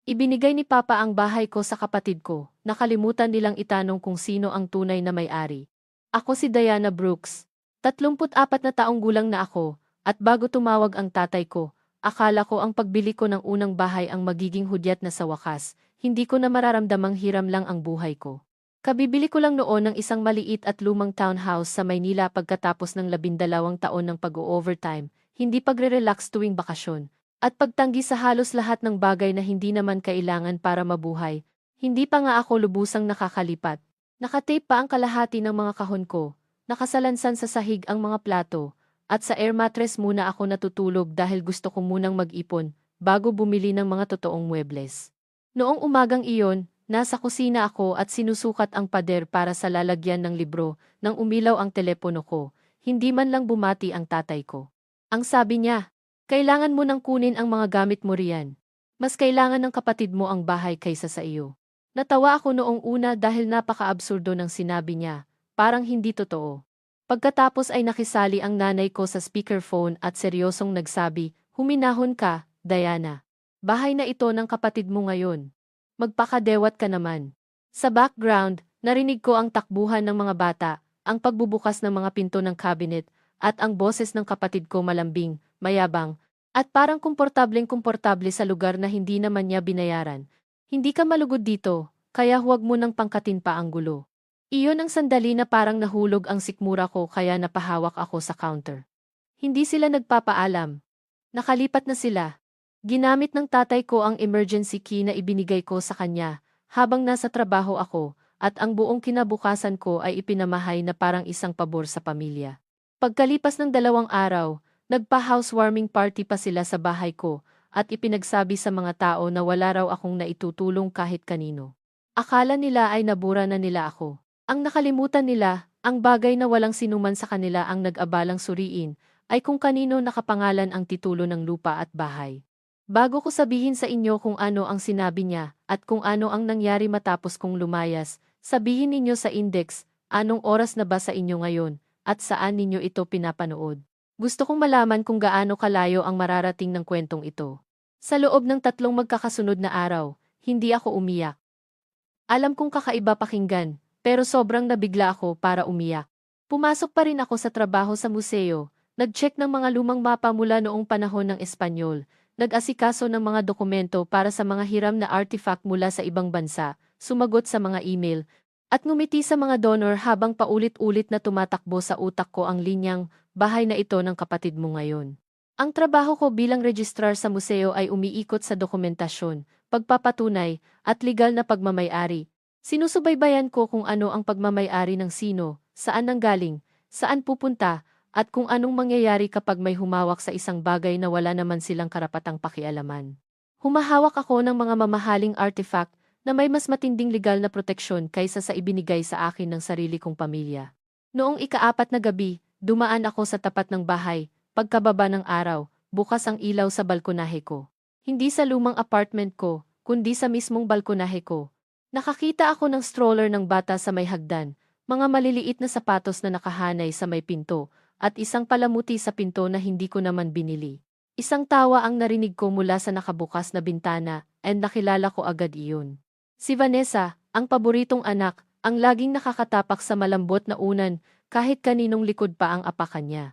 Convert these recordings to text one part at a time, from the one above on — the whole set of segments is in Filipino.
Ibinigay ni Papa ang bahay ko sa kapatid ko, nakalimutan nilang itanong kung sino ang tunay na may-ari. Ako si Diana Brooks. 34 na taong gulang na ako, at bago tumawag ang tatay ko, akala ko ang pagbili ko ng unang bahay ang magiging hudyat na sa wakas, hindi ko na mararamdamang hiram lang ang buhay ko. Kabibili ko lang noon ng isang maliit at lumang townhouse sa Maynila pagkatapos ng 12 taon ng pag-o-overtime, hindi pagre-relax tuwing bakasyon, at pagtanggi sa halos lahat ng bagay na hindi naman kailangan para mabuhay. Hindi pa nga ako lubusang nakakalipat. Nakatape pa ang kalahati ng mga kahon ko, nakasalansan sa sahig ang mga plato, at sa air mattress muna ako natutulog dahil gusto ko munang mag-ipon bago bumili ng mga totoong muebles. Noong umagang iyon, nasa kusina ako at sinusukat ang pader para sa lalagyan ng libro nang umilaw ang telepono ko. Hindi man lang bumati ang tatay ko. Ang sabi niya, kailangan mo nang kunin ang mga gamit mo riyan. Mas kailangan ng kapatid mo ang bahay kaysa sa iyo. Natawa ako noong una dahil napaka-absurdo ng sinabi niya, parang hindi totoo. Pagkatapos ay nakisali ang nanay ko sa speakerphone at seryosong nagsabi, huminahon ka, Diana. Bahay na ito ng kapatid mo ngayon. Magpakadewat ka naman. Sa background, narinig ko ang takbuhan ng mga bata, ang pagbubukas ng mga pinto ng cabinet, at ang boses ng kapatid ko malambing, mayabang, at parang komportableng-komportable sa lugar na hindi naman niya binayaran. Hindi ka malugod dito, kaya huwag mo nang pangkatin pa ang gulo. Iyon ang sandali na parang nahulog ang sikmura ko kaya napahawak ako sa counter. Hindi sila nagpapaalam. Nakalipat na sila. Ginamit ng tatay ko ang emergency key na ibinigay ko sa kanya habang nasa trabaho ako at ang buong kinabukasan ko ay ipinamahay na parang isang pabor sa pamilya. Pagkalipas ng 2 araw, nagpa-housewarming party pa sila sa bahay ko at ipinagsabi sa mga tao na wala raw akong naitutulong kahit kanino. Akala nila ay nabura na nila ako. Ang nakalimutan nila, ang bagay na walang sinuman sa kanila ang nag-abalang suriin, ay kung kanino nakapangalan ang titulo ng lupa at bahay. Bago ko sabihin sa inyo kung ano ang sinabi niya at kung ano ang nangyari matapos kong lumayas, sabihin ninyo sa index, anong oras na ba sa inyo ngayon, at saan ninyo ito pinapanood. Gusto kong malaman kung gaano kalayo ang mararating ng kwentong ito. Sa loob ng 3 magkakasunod na araw, hindi ako umiyak. Alam kong kakaiba pakinggan, pero sobrang nabigla ako para umiyak. Pumasok pa rin ako sa trabaho sa museo, nag-check ng mga lumang mapa mula noong panahon ng Espanyol, nag-asikaso ng mga dokumento para sa mga hiram na artifact mula sa ibang bansa, sumagot sa mga email, at ngumiti sa mga donor habang paulit-ulit na tumatakbo sa utak ko ang linyang, bahay na ito ng kapatid mo ngayon. Ang trabaho ko bilang registrar sa museo ay umiikot sa dokumentasyon, pagpapatunay, at legal na pagmamay-ari. Sinusubaybayan ko kung ano ang pagmamay-ari ng sino, saan nanggaling, saan pupunta, at kung anong mangyayari kapag may humawak sa isang bagay na wala naman silang karapatang pakialaman. Humahawak ako ng mga mamahaling artifact na may mas matinding legal na proteksyon kaysa sa ibinigay sa akin ng sarili kong pamilya. Noong ika-4 na gabi, dumaan ako sa tapat ng bahay, pagkababa ng araw, bukas ang ilaw sa balkonahe ko. Hindi sa lumang apartment ko, kundi sa mismong balkonahe ko. Nakakita ako ng stroller ng bata sa may hagdan, mga maliliit na sapatos na nakahanay sa may pinto, at isang palamuti sa pinto na hindi ko naman binili. Isang tawa ang narinig ko mula sa nakabukas na bintana, and nakilala ko agad iyon. Si Vanessa, ang paboritong anak, ang laging nakakatapak sa malambot na unan, kahit kaninong likod pa ang apakan niya.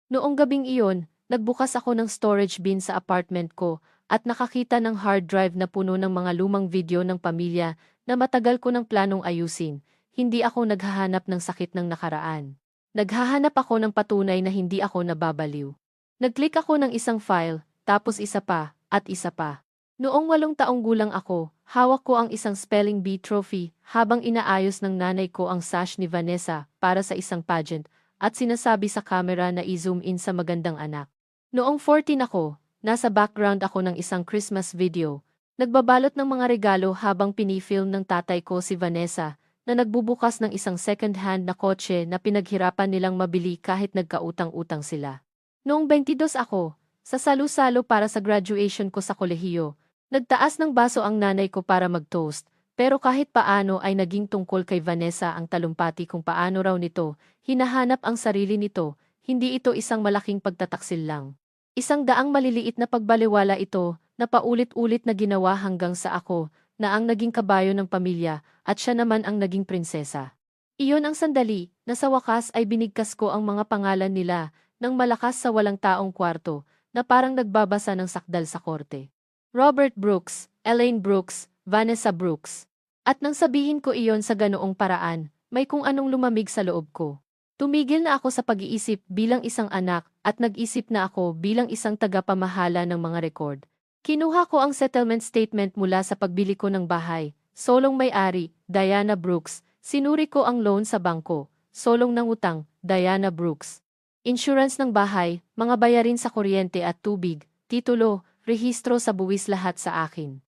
Noong gabing iyon, nagbukas ako ng storage bin sa apartment ko, at nakakita ng hard drive na puno ng mga lumang video ng pamilya na matagal ko ng planong ayusin. Hindi ako naghahanap ng sakit ng nakaraan. Naghahanap ako ng patunay na hindi ako nababaliw. Nag-click ako ng isang file, tapos isa pa, at isa pa. Noong 8 taong gulang ako, hawak ko ang isang spelling bee trophy habang inaayos ng nanay ko ang sash ni Vanessa para sa isang pageant at sinasabi sa camera na i-zoom in sa magandang anak. Noong 14 ako, nasa background ako ng isang Christmas video. Nagbabalot ng mga regalo habang pinifilm ng tatay ko si Vanessa na nagbubukas ng isang second-hand na kotse na pinaghirapan nilang mabili kahit nagkautang-utang sila. Noong 22 ako, sa salo-salo para sa graduation ko sa kolehiyo, nagtaas ng baso ang nanay ko para mag-toast, pero kahit paano ay naging tungkol kay Vanessa ang talumpati kung paano raw nito, hinahanap ang sarili nito, hindi ito isang malaking pagtataksil lang. 100 maliliit na pagbaliwala ito, na paulit-ulit na ginawa hanggang sa ako, na ang naging kabayo ng pamilya, at siya naman ang naging prinsesa. Iyon ang sandali, na sa wakas ay binigkas ko ang mga pangalan nila, ng malakas sa walang taong kwarto, na parang nagbabasa ng sakdal sa korte. Robert Brooks, Elaine Brooks, Vanessa Brooks. At nang sabihin ko iyon sa ganoong paraan, may kung anong lumamig sa loob ko. Tumigil na ako sa pag-iisip bilang isang anak at nag-isip na ako bilang isang tagapamahala ng mga rekord. Kinuha ko ang settlement statement mula sa pagbili ko ng bahay. Solong may-ari, Diana Brooks. Sinuri ko ang loan sa bangko. Solong nangutang, Diana Brooks. Insurance ng bahay, mga bayarin sa kuryente at tubig, titulo, rehistro sa buwis lahat sa akin.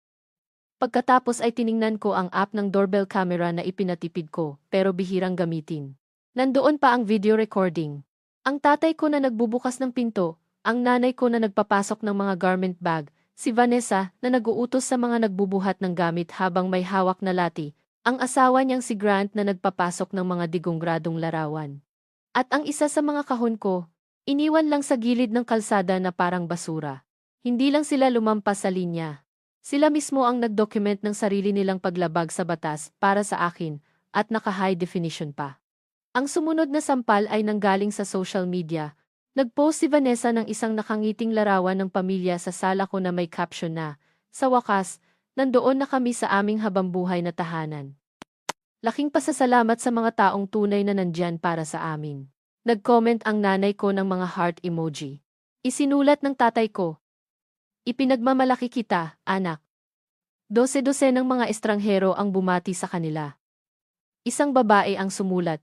Pagkatapos ay tiningnan ko ang app ng doorbell camera na ipinatipid ko, pero bihirang gamitin. Nandoon pa ang video recording. Ang tatay ko na nagbubukas ng pinto, ang nanay ko na nagpapasok ng mga garment bag, si Vanessa na nag-uutos sa mga nagbubuhat ng gamit habang may hawak na lati, ang asawa niyang si Grant na nagpapasok ng mga digong-gradong larawan. At ang isa sa mga kahon ko, iniwan lang sa gilid ng kalsada na parang basura. Hindi lang sila lumampas sa linya. Sila mismo ang nag-document ng sarili nilang paglabag sa batas para sa akin, at naka-high definition pa. Ang sumunod na sampal ay nanggaling sa social media. Nag-post si Vanessa ng isang nakangiting larawan ng pamilya sa sala ko na may caption na, "Sa wakas, nandoon na kami sa aming habambuhay na tahanan. Laking pasasalamat sa mga taong tunay na nandyan para sa amin." Nag-comment ang nanay ko ng mga heart emoji. Isinulat ng tatay ko, "Ipinagmamalaki kita, anak." Dose-dose ng mga estranghero ang bumati sa kanila. Isang babae ang sumulat,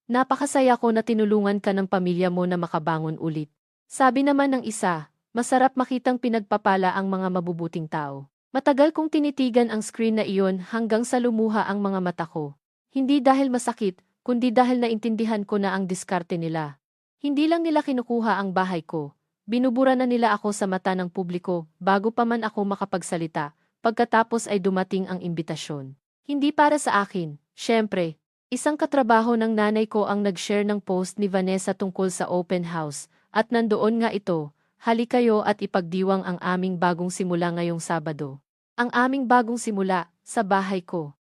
"Napakasaya ko na tinulungan ka ng pamilya mo na makabangon ulit." Sabi naman ng isa, "Masarap makitang pinagpapala ang mga mabubuting tao." Matagal kong tinitigan ang screen na iyon hanggang sa lumuha ang mga mata ko. Hindi dahil masakit, kundi dahil naintindihan ko na ang diskarte nila. Hindi lang nila kinukuha ang bahay ko. Binubura na nila ako sa mata ng publiko bago pa man ako makapagsalita. Pagkatapos ay dumating ang imbitasyon. Hindi para sa akin, syempre. Isang katrabaho ng nanay ko ang nag-share ng post ni Vanessa tungkol sa open house, at nandoon nga ito, "Hali kayo at ipagdiwang ang aming bagong simula ngayong Sabado." Ang aming bagong simula, sa bahay ko.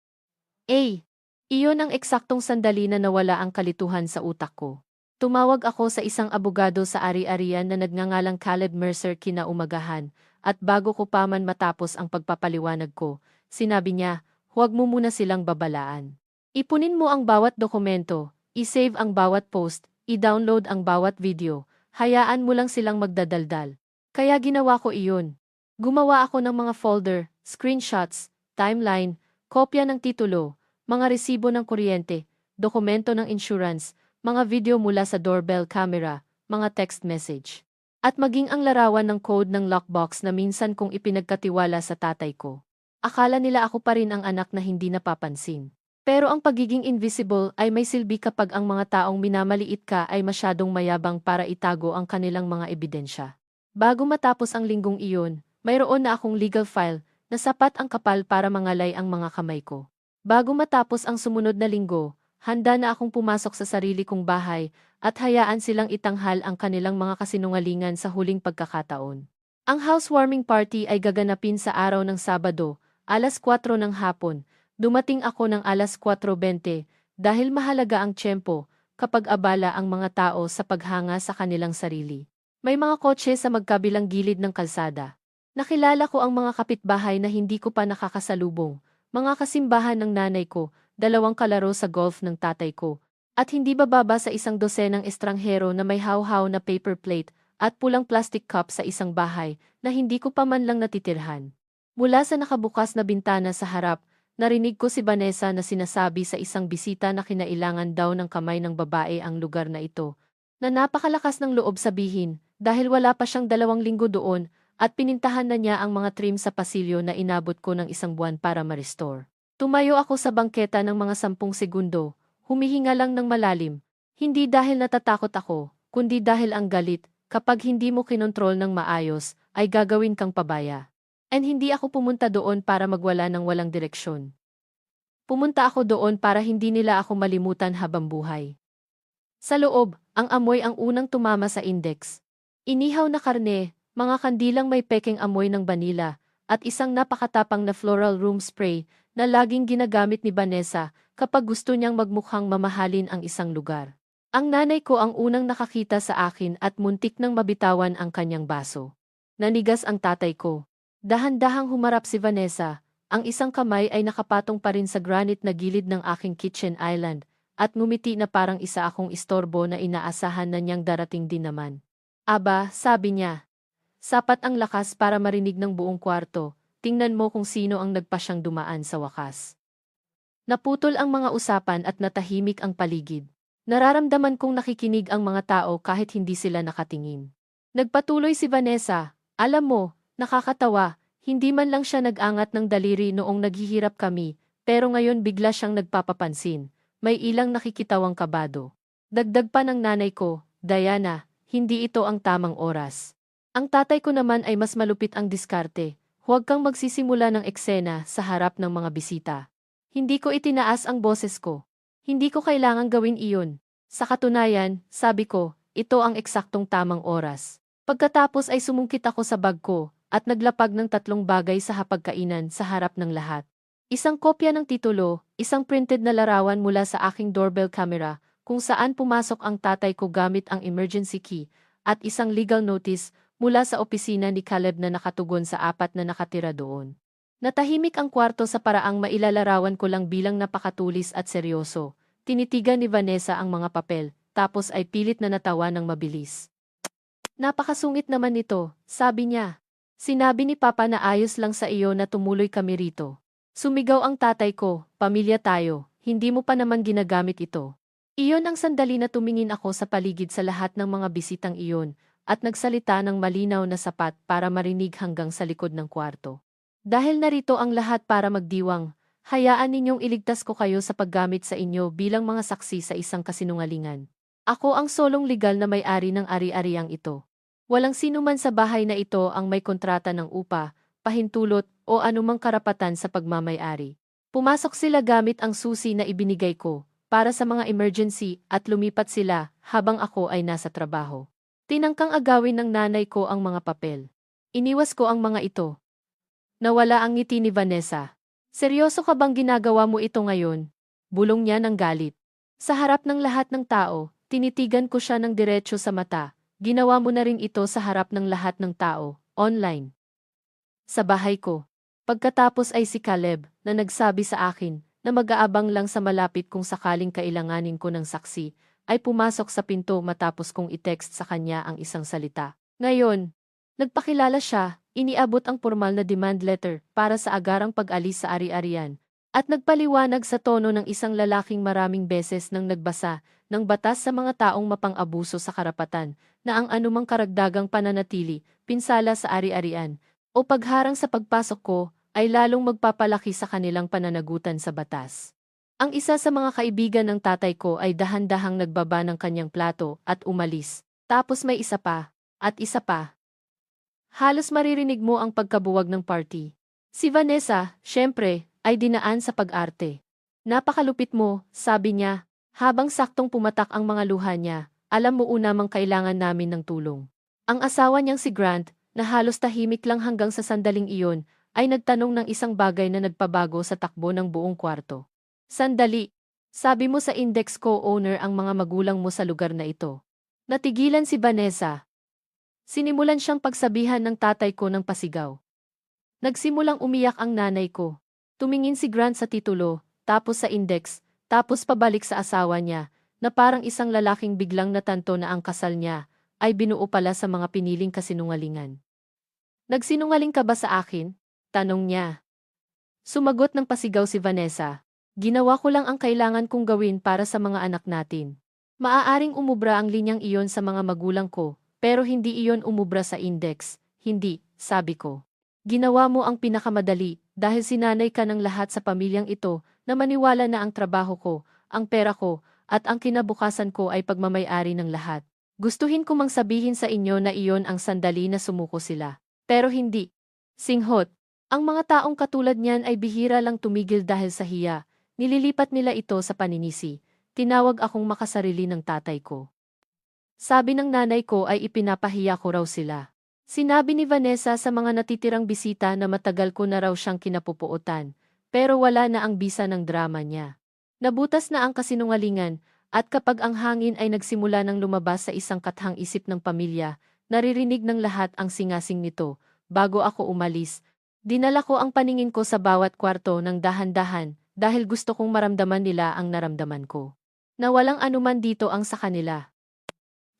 Iyon ang eksaktong sandali na nawala ang kalituhan sa utak ko. Tumawag ako sa isang abogado sa ari-arian na nagngangalang Caleb Mercer kinaumagahan, at bago ko pa man matapos ang pagpapaliwanag ko, sinabi niya, "Huwag mo muna silang babalaan. Ipunin mo ang bawat dokumento, i-save ang bawat post, i-download ang bawat video, hayaan mo lang silang magdadaldal." Kaya ginawa ko iyon. Gumawa ako ng mga folder, screenshots, timeline, kopya ng titulo, mga resibo ng kuryente, dokumento ng insurance, mga video mula sa doorbell camera, mga text message. At maging ang larawan ng code ng lockbox na minsan kong ipinagkatiwala sa tatay ko. Akala nila ako pa rin ang anak na hindi napapansin. Pero ang pagiging invisible ay may silbi kapag ang mga taong minamaliit ka ay masyadong mayabang para itago ang kanilang mga ebidensya. Bago matapos ang linggong iyon, mayroon na akong legal file na sapat ang kapal para mangalay ang mga kamay ko. Bago matapos ang sumunod na linggo, handa na akong pumasok sa sarili kong bahay at hayaan silang itanghal ang kanilang mga kasinungalingan sa huling pagkakataon. Ang housewarming party ay gaganapin sa araw ng Sabado, alas 4 ng hapon. Dumating ako ng alas 4:20 dahil mahalaga ang tiyempo kapag abala ang mga tao sa paghanga sa kanilang sarili. May mga kotse sa magkabilang gilid ng kalsada. Nakilala ko ang mga kapitbahay na hindi ko pa nakakasalubong, mga kasimbahan ng nanay ko, 2 kalaro sa golf ng tatay ko, at hindi bababa sa 1 dosenang estranghero na may hawhaw na paper plate at pulang plastic cup sa isang bahay na hindi ko pa man lang natitirhan. Mula sa nakabukas na bintana sa harap, narinig ko si Vanessa na sinasabi sa isang bisita na kinailangan daw ng kamay ng babae ang lugar na ito, na napakalakas ng loob sabihin dahil wala pa siyang 2 linggo doon at pinintahan na niya ang mga trim sa pasilyo na inabot ko ng 1 buwan para ma-restore. Tumayo ako sa bangketa ng mga 10 segundo, humihinga lang ng malalim, hindi dahil natatakot ako, kundi dahil ang galit, kapag hindi mo kinontrol ng maayos, ay gagawin kang pabaya. And hindi ako pumunta doon para magwala ng walang direksyon. Pumunta ako doon para hindi nila ako malimutan habang buhay. Sa loob, ang amoy ang unang tumama sa index. Inihaw na karne, mga kandilang may pekeng amoy ng vanilla, at isang napakatapang na floral room spray na laging ginagamit ni Vanessa kapag gusto niyang magmukhang mamahalin ang isang lugar. Ang nanay ko ang unang nakakita sa akin at muntik nang mabitawan ang kanyang baso. Nanigas ang tatay ko. Dahan-dahang humarap si Vanessa, ang isang kamay ay nakapatong pa rin sa granite na gilid ng aking kitchen island, at ngumiti na parang isa akong istorbo na inaasahan na niyang darating din naman. Aba, sabi niya. Sapat ang lakas para marinig ng buong kwarto, tingnan mo kung sino ang nagpasyang dumaan sa wakas. Naputol ang mga usapan at natahimik ang paligid. Nararamdaman kong nakikinig ang mga tao kahit hindi sila nakatingin. Nagpatuloy si Vanessa, alam mo, nakakatawa, hindi man lang siya nag-angat ng daliri noong naghihirap kami, pero ngayon bigla siyang nagpapapansin. May ilang nakikitawang kabado. Dagdag pa ng nanay ko, Diana, hindi ito ang tamang oras. Ang tatay ko naman ay mas malupit ang diskarte. Huwag kang magsisimula ng eksena sa harap ng mga bisita. Hindi ko itinaas ang boses ko. Hindi ko kailangang gawin iyon. Sa katunayan, sabi ko, ito ang eksaktong tamang oras. Pagkatapos ay sumungkit ako sa bag ko at naglapag ng 3 bagay sa hapagkainan sa harap ng lahat. Isang kopya ng titulo, isang printed na larawan mula sa aking doorbell camera kung saan pumasok ang tatay ko gamit ang emergency key, at isang legal notice mula sa opisina ni Caleb na nakatugon sa 4 na nakatira doon. Natahimik ang kwarto sa paraang mailalarawan ko lang bilang napakatulis at seryoso. Tinitigan ni Vanessa ang mga papel, tapos ay pilit na natawa ng mabilis. Napakasungit naman nito, sabi niya. Sinabi ni Papa na ayos lang sa iyo na tumuloy kami rito. Sumigaw ang tatay ko, pamilya tayo, hindi mo pa naman ginagamit ito. Iyon ang sandali na tumingin ako sa paligid sa lahat ng mga bisitang iyon, at nagsalita ng malinaw na sapat para marinig hanggang sa likod ng kwarto. Dahil narito ang lahat para magdiwang, hayaan ninyong iligtas ko kayo sa paggamit sa inyo bilang mga saksi sa isang kasinungalingan. Ako ang solong legal na may-ari ng ari-ariang ito. Walang sinuman sa bahay na ito ang may kontrata ng upa, pahintulot, o anumang karapatan sa pagmamay-ari. Pumasok sila gamit ang susi na ibinigay ko, para sa mga emergency, at lumipat sila habang ako ay nasa trabaho. Tinangkang agawin ng nanay ko ang mga papel. Iniwas ko ang mga ito. Nawala ang ngiti ni Vanessa. Seryoso ka bang ginagawa mo ito ngayon? Bulong niya ng galit. Sa harap ng lahat ng tao, tinitigan ko siya ng diretso sa mata. Ginawa mo na rin ito sa harap ng lahat ng tao, online. Sa bahay ko. Pagkatapos ay si Caleb, na nagsabi sa akin, na mag-aabang lang sa malapit kung sakaling kailanganin ko ng saksi, ay pumasok sa pinto matapos kong i-text sa kanya ang isang salita. Ngayon, nagpakilala siya, iniabot ang formal na demand letter para sa agarang pag-alis sa ari-arian, at nagpaliwanag sa tono ng isang lalaking maraming beses nang nagbasa ng batas sa mga taong mapang-abuso sa karapatan, na ang anumang karagdagang pananatili, pinsala sa ari-arian, o pagharang sa pagpasok ko, ay lalong magpapalaki sa kanilang pananagutan sa batas. Ang isa sa mga kaibigan ng tatay ko ay dahan-dahang nagbaba ng kanyang plato at umalis. Tapos may isa pa, at isa pa. Halos maririnig mo ang pagkabuwag ng party. Si Vanessa, syempre, ay dinaan sa pag-arte. Napakalupit mo, sabi niya, habang saktong pumatak ang mga luha niya, alam mo unamang kailangan namin ng tulong. Ang asawa niyang si Grant, na halos tahimik lang hanggang sa sandaling iyon, ay nagtanong ng isang bagay na nagpabago sa takbo ng buong kwarto. Sandali, sabi mo sa index co-owner ang mga magulang mo sa lugar na ito. Natigilan si Vanessa. Sinimulan siyang pagsabihan ng tatay ko ng pasigaw. Nagsimulang umiyak ang nanay ko. Tumingin si Grant sa titulo, tapos sa index, tapos pabalik sa asawa niya, na parang isang lalaking biglang natanto na ang kasal niya ay binuo pala sa mga piniling kasinungalingan. Nagsinungaling ka ba sa akin? Tanong niya. Sumagot ng pasigaw si Vanessa. Ginawa ko lang ang kailangan kong gawin para sa mga anak natin. Maaaring umubra ang linyang iyon sa mga magulang ko, pero hindi iyon umubra sa index. Hindi, sabi ko. Ginawa mo ang pinakamadali, dahil sinanay ka ng lahat sa pamilyang ito, na maniwala na ang trabaho ko, ang pera ko, at ang kinabukasan ko ay pagmamay-ari ng lahat. Gustuhin ko mang sabihin sa inyo na iyon ang sandali na sumuko sila. Pero hindi. Singhot. Ang mga taong katulad niyan ay bihira lang tumigil dahil sa hiya. Nililipat nila ito sa paninisi. Tinawag akong makasarili ng tatay ko. Sabi ng nanay ko ay ipinapahiya ko raw sila. Sinabi ni Vanessa sa mga natitirang bisita na matagal ko na raw siyang kinapupuotan, pero wala na ang bisa ng drama niya. Nabutas na ang kasinungalingan, at kapag ang hangin ay nagsimula ng lumabas sa isang kathang isip ng pamilya, naririnig ng lahat ang singasing nito. Bago ako umalis, dinala ko ang paningin ko sa bawat kwarto ng dahan-dahan dahil gusto kong maramdaman nila ang naramdaman ko. Na walang anuman dito ang sa kanila.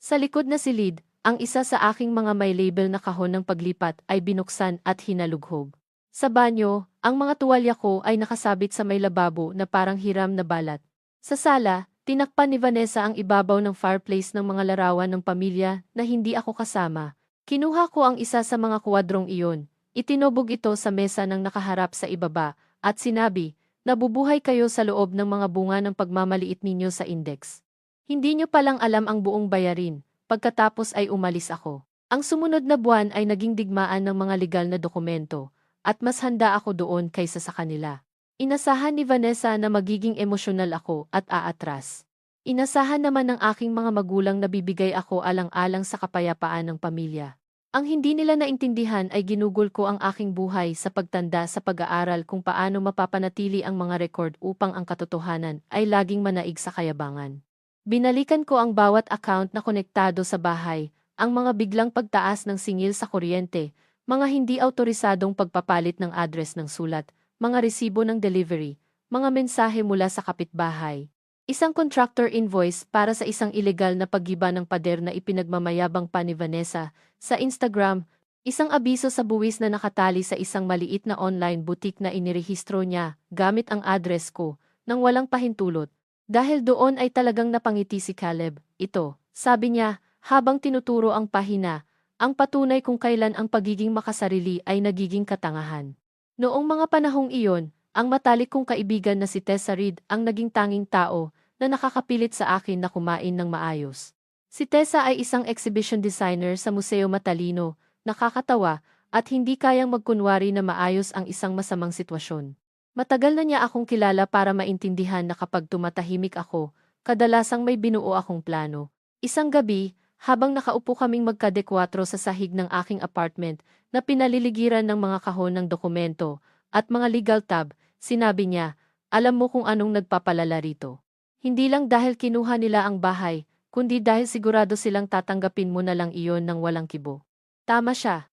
Sa likod na silid, ang isa sa aking mga may label na kahon ng paglipat ay binuksan at hinalughog. Sa banyo, ang mga tuwalya ko ay nakasabit sa may lababo na parang hiram na balat. Sa sala, tinakpan ni Vanessa ang ibabaw ng fireplace ng mga larawan ng pamilya na hindi ako kasama. Kinuha ko ang isa sa mga kuwadrong iyon, itinubog ito sa mesa ng nakaharap sa ibaba, at sinabi, nabubuhay kayo sa loob ng mga bunga ng pagmamaliit ninyo sa index. Hindi nyo palang alam ang buong bayarin. Pagkatapos ay umalis ako. Ang sumunod na buwan ay naging digmaan ng mga legal na dokumento, at mas handa ako doon kaysa sa kanila. Inasahan ni Vanessa na magiging emosyonal ako at aatras. Inasahan naman ng aking mga magulang na bibigay ako alang-alang sa kapayapaan ng pamilya. Ang hindi nila naintindihan ay ginugol ko ang aking buhay sa pagtanda sa pag-aaral kung paano mapapanatili ang mga record upang ang katotohanan ay laging manaig sa kayabangan. Binalikan ko ang bawat account na konektado sa bahay, ang mga biglang pagtaas ng singil sa kuryente, mga hindi autorisadong pagpapalit ng address ng sulat, mga resibo ng delivery, mga mensahe mula sa kapitbahay. Isang contractor invoice para sa isang ilegal na paggiba ng pader na ipinagmamayabang pa ni Vanessa sa Instagram, isang abiso sa buwis na nakatali sa isang maliit na online boutique na inirehistro niya gamit ang address ko, nang walang pahintulot. Dahil doon ay talagang napangiti si Caleb. Ito, sabi niya, habang tinuturo ang pahina, ang patunay kung kailan ang pagiging makasarili ay nagiging katangahan. Noong mga panahong iyon, ang matalik kong kaibigan na si Tessa Reid ang naging tanging tao na nakakapilit sa akin na kumain ng maayos. Si Tessa ay isang exhibition designer sa Museo Matalino, nakakatawa, at hindi kayang magkunwari na maayos ang isang masamang sitwasyon. Matagal na niya akong kilala para maintindihan na kapag tumatahimik ako, kadalasang may binuo akong plano. Isang gabi, habang nakaupo kaming magkadekwatro sa sahig ng aking apartment na pinaliligiran ng mga kahon ng dokumento at mga legal tab, sinabi niya, alam mo kung anong nagpapalala rito. Hindi lang dahil kinuha nila ang bahay, kundi dahil sigurado silang tatanggapin mo na lang iyon ng walang kibo. Tama siya.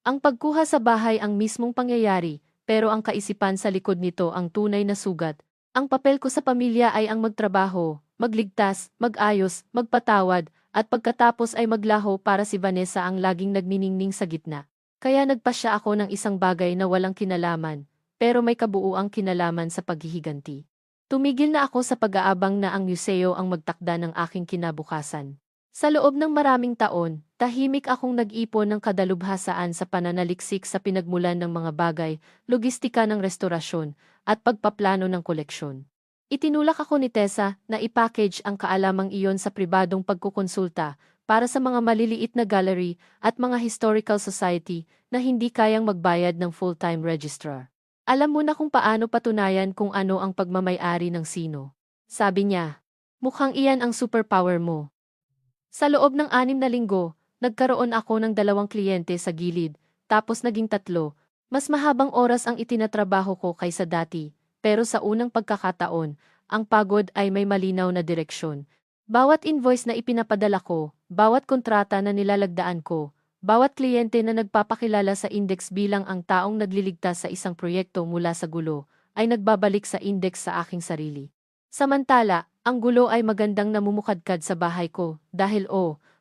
Ang pagkuha sa bahay ang mismong pangyayari, pero ang kaisipan sa likod nito ang tunay na sugat. Ang papel ko sa pamilya ay ang magtrabaho, magligtas, mag-ayos, magpatawad, at pagkatapos ay maglaho para si Vanessa ang laging nagniningning sa gitna. Kaya nagpasya ako ng isang bagay na walang kinalaman, pero may kabuuang kinalaman sa paghihiganti. Tumigil na ako sa pag-aabang na ang museo ang magtakda ng aking kinabukasan. Sa loob ng maraming taon, tahimik akong nag-ipon ng kadalubhasaan sa pananaliksik sa pinagmulan ng mga bagay, logistika ng restorasyon, at pagpaplano ng koleksyon. Itinulak ako ni Tessa na ipackage ang kaalamang iyon sa pribadong pagkukonsulta para sa mga maliliit na gallery at mga historical society na hindi kayang magbayad ng full-time registrar. Alam mo na kung paano patunayan kung ano ang pagmamay-ari ng sino. Sabi niya, mukhang iyan ang superpower mo. Sa loob ng 6 na linggo, nagkaroon ako ng 2 kliyente sa gilid, tapos naging 3. Mas mahabang oras ang itinatrabaho ko kaysa dati, pero sa unang pagkakataon, ang pagod ay may malinaw na direksyon. Bawat invoice na ipinapadala ko, bawat kontrata na nilalagdaan ko, bawat kliyente na nagpapakilala sa index bilang ang taong nagliligtas sa isang proyekto mula sa gulo, ay nagbabalik sa index sa aking sarili. Samantala, ang gulo ay magandang namumukadkad sa bahay ko, dahil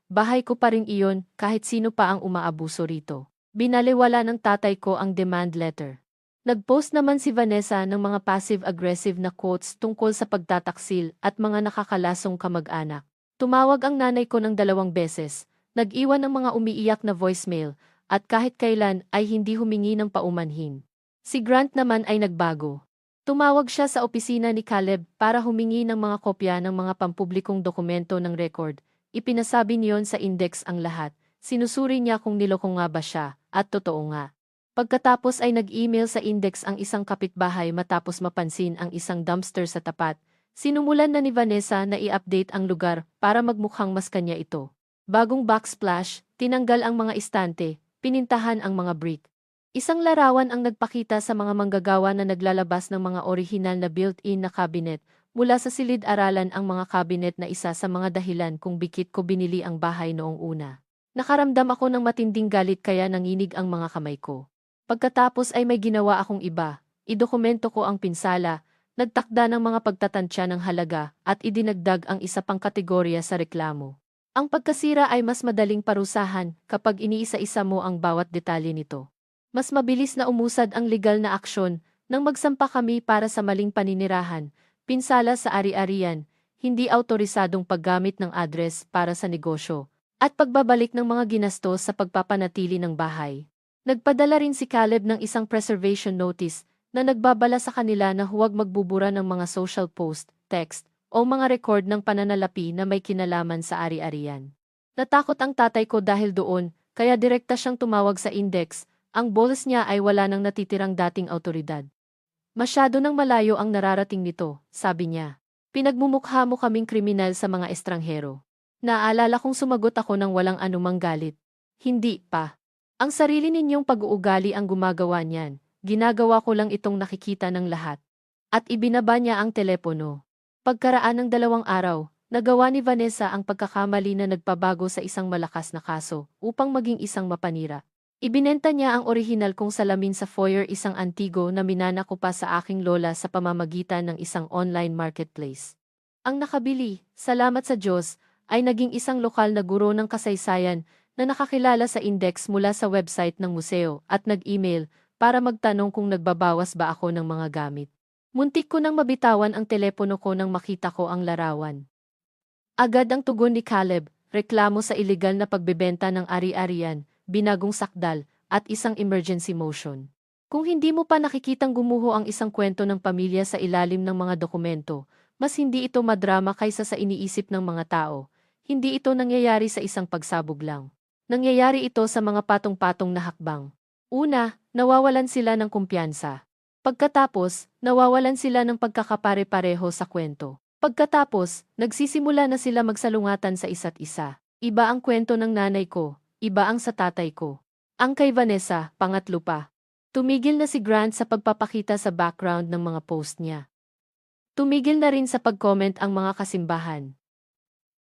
bahay ko pa rin iyon kahit sino pa ang umaabuso rito. Binaliwala ng tatay ko ang demand letter. Nag-post naman si Vanessa ng mga passive-aggressive na quotes tungkol sa pagtataksil at mga nakakalasong kamag-anak. Tumawag ang nanay ko ng 2 beses, nag-iwan ng mga umiiyak na voicemail, at kahit kailan ay hindi humingi ng paumanhin. Si Grant naman ay nagbago. Tumawag siya sa opisina ni Caleb para humingi ng mga kopya ng mga pampublikong dokumento ng record. Ipinasabi niyon sa index ang lahat. Sinusuri niya kung niloko nga ba siya, at totoo nga. Pagkatapos ay nag-email sa index ang isang kapitbahay matapos mapansin ang isang dumpster sa tapat. Sinumulan na ni Vanessa na i-update ang lugar para magmukhang mas kanya ito. Bagong backsplash, tinanggal ang mga istante, pinintahan ang mga brick. Isang larawan ang nagpakita sa mga manggagawa na naglalabas ng mga orihinal na built-in na cabinet. Mula sa silid-aralan ang mga cabinet na isa sa mga dahilan kung bikit ko binili ang bahay noong una. Nakaramdam ako ng matinding galit kaya nanginig ang mga kamay ko. Pagkatapos ay may ginawa akong iba. Idokumento ko ang pinsala, nagtakda ng mga pagtatansya ng halaga at idinagdag ang isa pang kategorya sa reklamo. Ang pagkasira ay mas madaling parusahan kapag iniisa-isa mo ang bawat detalye nito. Mas mabilis na umusad ang legal na aksyon nang magsampa kami para sa maling paninirahan, pinsala sa ari-arian, hindi autorisadong paggamit ng address para sa negosyo, at pagbabalik ng mga ginastos sa pagpapanatili ng bahay. Nagpadala rin si Caleb ng isang preservation notice na nagbabala sa kanila na huwag magbubura ng mga social post, text, o mga record ng pananalapi na may kinalaman sa ari-arian. Natakot ang tatay ko dahil doon, kaya direkta siyang tumawag sa index, ang boss niya ay wala nang natitirang dating autoridad. Masyado nang malayo ang nararating nito, sabi niya. Pinagmumukha mo kaming kriminal sa mga estranghero. Naalala kong sumagot ako ng walang anumang galit. Hindi pa. Ang sarili ninyong pag-uugali ang gumagawa niyan. Ginagawa ko lang itong nakikita ng lahat. At ibinaba niya ang telepono. Pagkaraan ng 2 araw, nagawa ni Vanessa ang pagkakamali na nagpabago sa isang malakas na kaso upang maging isang mapanira. Ibinenta niya ang orihinal kong salamin sa foyer, isang antigo na minana ko pa sa aking lola sa pamamagitan ng isang online marketplace. Ang nakabili, salamat sa Diyos, ay naging isang lokal na guro ng kasaysayan na nakakilala sa index mula sa website ng museo at nag-email para magtanong kung nagbabawas ba ako ng mga gamit. Muntik ko nang mabitawan ang telepono ko nang makita ko ang larawan. Agad ang tugon ni Caleb, reklamo sa ilegal na pagbebenta ng ari-arian, binagong sakdal, at isang emergency motion. Kung hindi mo pa nakikitang gumuho ang isang kwento ng pamilya sa ilalim ng mga dokumento, mas hindi ito madrama kaysa sa iniisip ng mga tao. Hindi ito nangyayari sa isang pagsabog lang. Nangyayari ito sa mga patong-patong na hakbang. Una, nawawalan sila ng kumpiyansa. Pagkatapos, nawawalan sila ng pagkakapare-pareho sa kwento. Pagkatapos, nagsisimula na sila magsalungatan sa isa't isa. Iba ang kwento ng nanay ko. Iba ang sa tatay ko. Ang kay Vanessa, pangatlo pa. Tumigil na si Grant sa pagpapakita sa background ng mga post niya. Tumigil na rin sa pag-comment ang mga kasimbahan.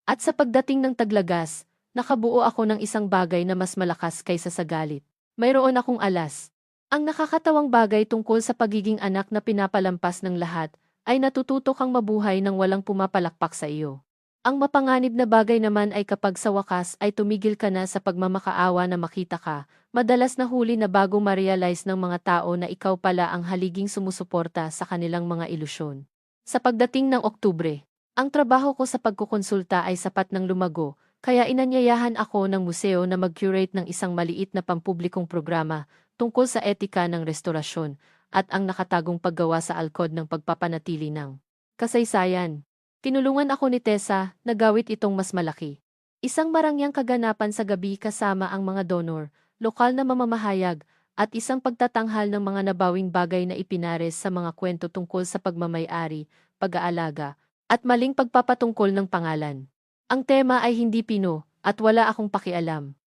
At sa pagdating ng taglagas, nakabuo ako ng isang bagay na mas malakas kaysa sa galit. Mayroon akong alas. Ang nakakatawang bagay tungkol sa pagiging anak na pinapalampas ng lahat, ay natututo kang mabuhay nang walang pumapalakpak sa iyo. Ang mapanganib na bagay naman ay kapag sa wakas ay tumigil ka na sa pagmamakaawa na makita ka, madalas na huli na bago ma-realize ng mga tao na ikaw pala ang haliging sumusuporta sa kanilang mga ilusyon. Sa pagdating ng Oktubre, ang trabaho ko sa pagkukonsulta ay sapat ng lumago, kaya inanyayahan ako ng museo na mag-curate ng isang maliit na pampublikong programa tungkol sa etika ng restorasyon at ang nakatagong paggawa sa alkod ng pagpapanatili ng kasaysayan. Tinulungan ako ni Tessa na gawit itong mas malaki. Isang marangyang kaganapan sa gabi kasama ang mga donor, lokal na mamamahayag, at isang pagtatanghal ng mga nabawing bagay na ipinares sa mga kwento tungkol sa pagmamay-ari, pag-aalaga, at maling pagpapatungkol ng pangalan. Ang tema ay hindi Pino, at wala akong pakialam.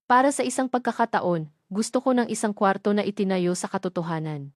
Para sa isang pagkakataon, gusto ko ng isang kwarto na itinayo sa katotohanan.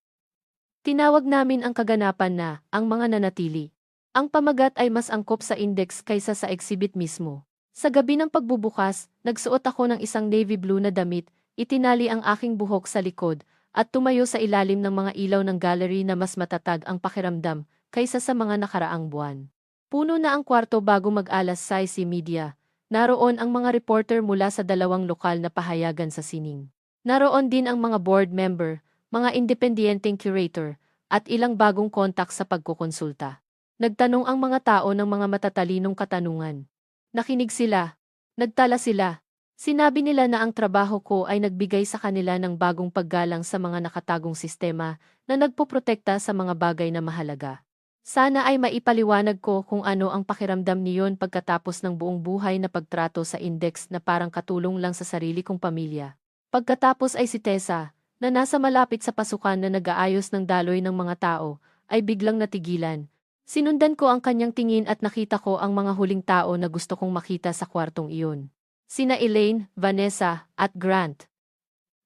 Tinawag namin ang kaganapan na, ang mga nanatili. Ang pamagat ay mas angkop sa index kaysa sa exhibit mismo. Sa gabi ng pagbubukas, nagsuot ako ng isang navy blue na damit, itinali ang aking buhok sa likod, at tumayo sa ilalim ng mga ilaw ng gallery na mas matatag ang pakiramdam kaysa sa mga nakaraang buwan. Puno na ang kwarto bago mag-alas 6 media. Naroon ang mga reporter mula sa 2 lokal na pahayagan sa sining. Naroon din ang mga board member, mga independenteng curator, at ilang bagong kontak sa pagkukonsulta. Nagtanong ang mga tao ng mga matatalinong katanungan. Nakinig sila. Nagtala sila. Sinabi nila na ang trabaho ko ay nagbigay sa kanila ng bagong paggalang sa mga nakatagong sistema na nagpoprotekta sa mga bagay na mahalaga. Sana ay maipaliwanag ko kung ano ang pakiramdam niyon pagkatapos ng buong buhay na pagtrato sa index na parang katulong lang sa sarili kong pamilya. Pagkatapos ay si Tessa, na nasa malapit sa pasukan na nag-aayos ng daloy ng mga tao, ay biglang natigilan. Sinundan ko ang kanyang tingin at nakita ko ang mga huling tao na gusto kong makita sa kwartong iyon. Sina Elaine, Vanessa, at Grant.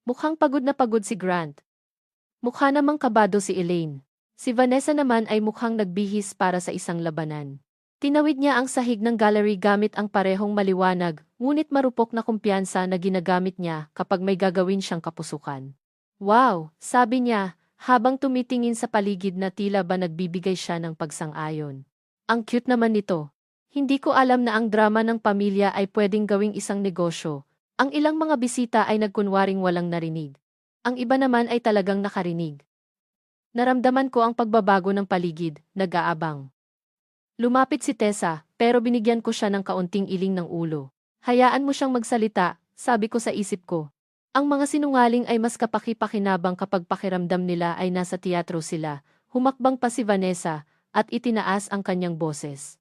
Mukhang pagod na pagod si Grant. Mukha namang kabado si Elaine. Si Vanessa naman ay mukhang nagbihis para sa isang labanan. Tinawid niya ang sahig ng gallery gamit ang parehong maliwanag, ngunit marupok na kumpiyansa na ginagamit niya kapag may gagawin siyang kapusukan. Wow, sabi niya, habang tumitingin sa paligid na tila ba nagbibigay siya ng pagsang-ayon. Ang cute naman nito. Hindi ko alam na ang drama ng pamilya ay pwedeng gawing isang negosyo. Ang ilang mga bisita ay nagkunwaring walang narinig. Ang iba naman ay talagang nakarinig. Naramdaman ko ang pagbabago ng paligid, nag-aabang. Lumapit si Tessa, pero binigyan ko siya ng kaunting iling ng ulo. Hayaan mo siyang magsalita, sabi ko sa isip ko. Ang mga sinungaling ay mas kapaki-pakinabang kapag pakiramdam nila ay nasa teatro sila. Humakbang pa si Vanessa, at itinaas ang kanyang boses.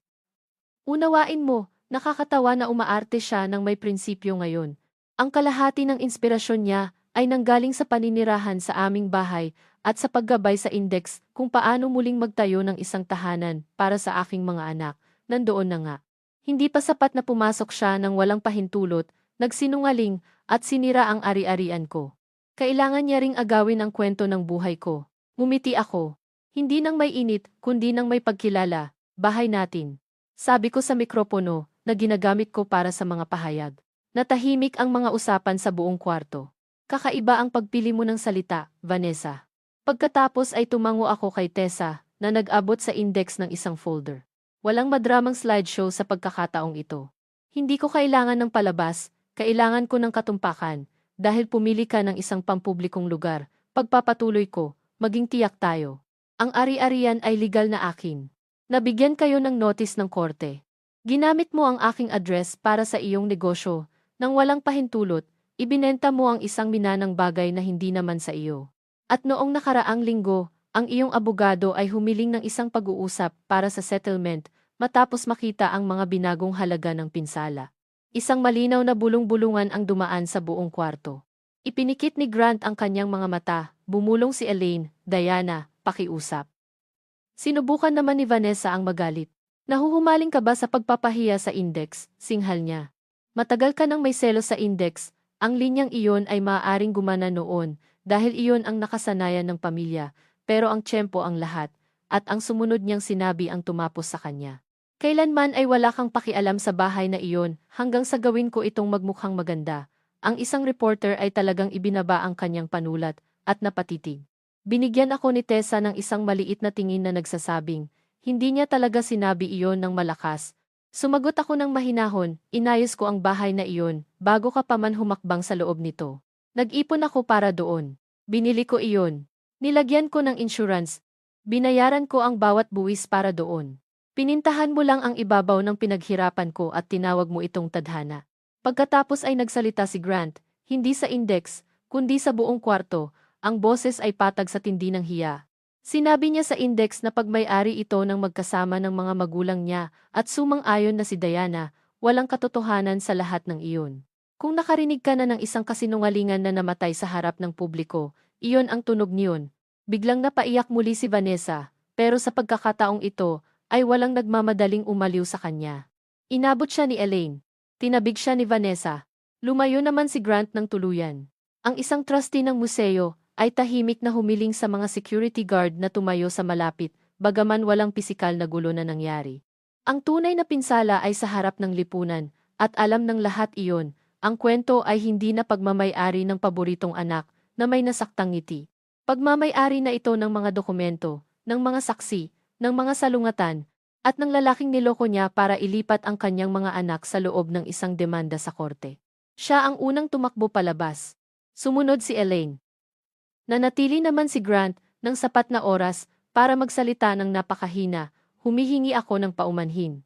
Unawain mo, nakakatawa na umaarte siya ng may prinsipyo ngayon. Ang kalahati ng inspirasyon niya ay nanggaling sa paninirahan sa aming bahay at sa paggabay sa index kung paano muling magtayo ng isang tahanan para sa aking mga anak. Nandoon na nga. Hindi pa sapat na pumasok siya ng walang pahintulot, nagsinungaling, at sinira ang ari-arian ko. Kailangan niya ring agawin ang kwento ng buhay ko. Ngumiti ako. Hindi nang may init, kundi nang may pagkilala. Bahay natin. Sabi ko sa mikropono na ginagamit ko para sa mga pahayag. Natahimik ang mga usapan sa buong kwarto. Kakaiba ang pagpili mo ng salita, Vanessa. Pagkatapos ay tumango ako kay Tessa na nag-abot sa index ng isang folder. Walang madramang slideshow sa pagkakataong ito. Hindi ko kailangan ng palabas, kailangan ko ng katumpakan. Dahil pumili ka ng isang pampublikong lugar, pagpapatuloy ko, maging tiyak tayo. Ang ari-arian ay legal na akin. Nabigyan kayo ng notice ng korte. Ginamit mo ang aking address para sa iyong negosyo. Nang walang pahintulot, ibinenta mo ang isang minanang bagay na hindi naman sa iyo. At noong nakaraang linggo, ang iyong abogado ay humiling ng isang pag-uusap para sa settlement matapos makita ang mga binagong halaga ng pinsala. Isang malinaw na bulong-bulungan ang dumaan sa buong kwarto. Ipinikit ni Grant ang kanyang mga mata, bumulong si Elaine, Diana, pakiusap. Sinubukan naman ni Vanessa ang magalit. Nahuhumaling ka ba sa pagpapahiya sa index, singhal niya. Matagal ka nang may selos sa index, ang linyang iyon ay maaaring gumana noon dahil iyon ang nakasanayan ng pamilya, pero ang tiyempo ang lahat, at ang sumunod niyang sinabi ang tumapos sa kanya. Kailanman ay wala kang pakialam sa bahay na iyon hanggang sa gawin ko itong magmukhang maganda. Ang isang reporter ay talagang ibinaba ang kanyang panulat at napatitig. Binigyan ako ni Tessa ng isang maliit na tingin na nagsasabing, hindi niya talaga sinabi iyon ng malakas. Sumagot ako ng mahinahon, inayos ko ang bahay na iyon, bago ka pa man humakbang sa loob nito. Nag-ipon ako para doon. Binili ko iyon. Nilagyan ko ng insurance. Binayaran ko ang bawat buwis para doon. Pinintahan mo lang ang ibabaw ng pinaghirapan ko at tinawag mo itong tadhana. Pagkatapos ay nagsalita si Grant, hindi sa index, kundi sa buong kwarto, ang boses ay patag sa tindi ng hiya. Sinabi niya sa index na pagmay-ari ito ng magkasama ng mga magulang niya at sumang-ayon na si Diana, walang katotohanan sa lahat ng iyon. Kung nakarinig ka na ng isang kasinungalingan na namatay sa harap ng publiko, iyon ang tunog niyon. Biglang napaiyak muli si Vanessa, pero sa pagkakataong ito, ay walang nagmamadaling umaliw sa kanya. Inabot siya ni Elaine. Tinabig siya ni Vanessa. Lumayo naman si Grant ng tuluyan. Ang isang trustee ng museo ay tahimik na humiling sa mga security guard na tumayo sa malapit, bagaman walang pisikal na gulo na nangyari. Ang tunay na pinsala ay sa harap ng lipunan, at alam ng lahat iyon, ang kwento ay hindi na pagmamay-ari ng paboritong anak na may nasaktang ngiti. Pagmamay-ari na ito ng mga dokumento, ng mga saksi, ng mga salungatan, at ng lalaking niloko niya para ilipat ang kanyang mga anak sa loob ng isang demanda sa korte. Siya ang unang tumakbo palabas. Sumunod si Elaine. Nanatili naman si Grant ng sapat na oras para magsalita ng napakahina, humihingi ako ng paumanhin.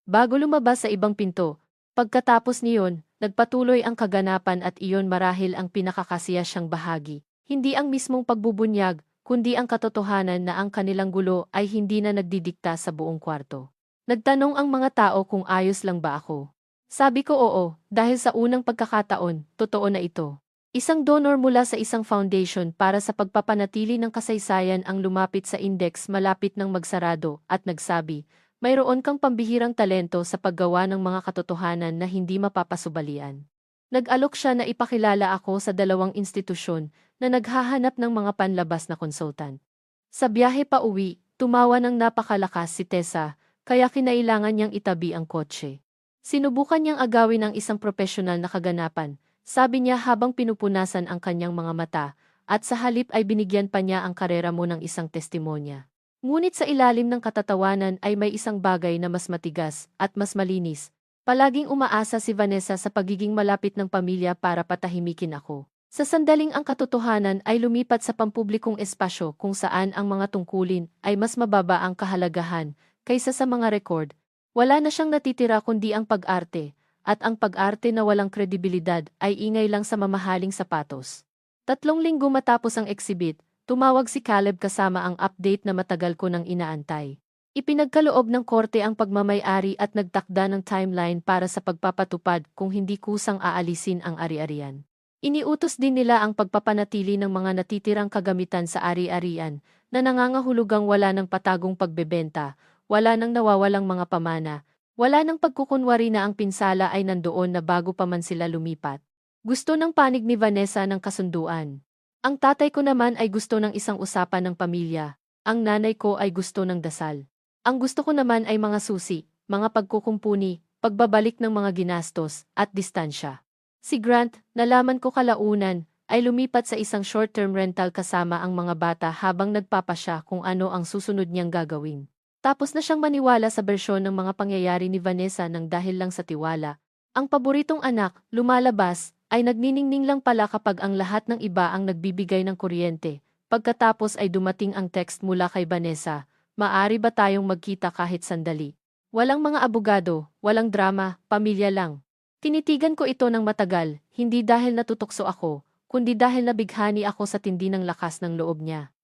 Bago lumabas sa ibang pinto, pagkatapos niyon, nagpatuloy ang kaganapan at iyon marahil ang pinakakasiya siyang bahagi. Hindi ang mismong pagbubunyag, kundi ang katotohanan na ang kanilang gulo ay hindi na nagdidikta sa buong kwarto. Nagtanong ang mga tao kung ayos lang ba ako. Sabi ko oo, dahil sa unang pagkakataon, totoo na ito. Isang donor mula sa isang foundation para sa pagpapanatili ng kasaysayan ang lumapit sa index malapit ng magsarado at nagsabi, Mayroon kang pambihirang talento sa paggawa ng mga katotohanan na hindi mapapasubalian. Nag-alok siya na ipakilala ako sa 2 institusyon na naghahanap ng mga panlabas na konsultant. Sa biyahe pa uwi, tumawa ng napakalakas si Tessa, kaya kinailangan niyang itabi ang kotse. Sinubukan niyang agawin ang isang profesional na kaganapan, sabi niya habang pinupunasan ang kanyang mga mata, at sa halip ay binigyan pa niya ang karera mo ng isang testimonya. Ngunit sa ilalim ng katatawanan ay may isang bagay na mas matigas at mas malinis. Palaging umaasa si Vanessa sa pagiging malapit ng pamilya para patahimikin ako. Sa sandaling ang katotohanan ay lumipat sa pampublikong espasyo kung saan ang mga tungkulin ay mas mababa ang kahalagahan kaysa sa mga record. Wala na siyang natitira kundi ang pag-arte, at ang pag-arte na walang kredibilidad ay ingay lang sa mamahaling sapatos. 3 linggo matapos ang exhibit, tumawag si Caleb kasama ang update na matagal ko nang inaantay. Ipinagkaloob ng korte ang pagmamay-ari at nagtakda ng timeline para sa pagpapatupad kung hindi kusang aalisin ang ari-arian. Iniutos din nila ang pagpapanatili ng mga natitirang kagamitan sa ari-arian na nangangahulugang wala ng patagong pagbebenta, wala ng nawawalang mga pamana, wala ng pagkukunwari na ang pinsala ay nandoon na bago pa man sila lumipat. Gusto ng panig ni Vanessa ng kasunduan. Ang tatay ko naman ay gusto ng isang usapan ng pamilya, ang nanay ko ay gusto ng dasal. Ang gusto ko naman ay mga susi, mga pagkukumpuni, pagbabalik ng mga ginastos, at distansya. Si Grant, nalaman ko kalaunan, ay lumipat sa isang short-term rental kasama ang mga bata habang nagpapasya kung ano ang susunod niyang gagawin. Tapos na siyang maniwala sa bersyon ng mga pangyayari ni Vanessa nang dahil lang sa tiwala. Ang paboritong anak, lumalabas, ay nagniningning lang pala kapag ang lahat ng iba ang nagbibigay ng kuryente. Pagkatapos ay dumating ang text mula kay Vanessa, "Maari ba tayong magkita kahit sandali?" Walang mga abogado, walang drama, pamilya lang. Tinitigan ko ito ng matagal, hindi dahil natutukso ako, kundi dahil nabighani ako sa tindi ng lakas ng loob niya.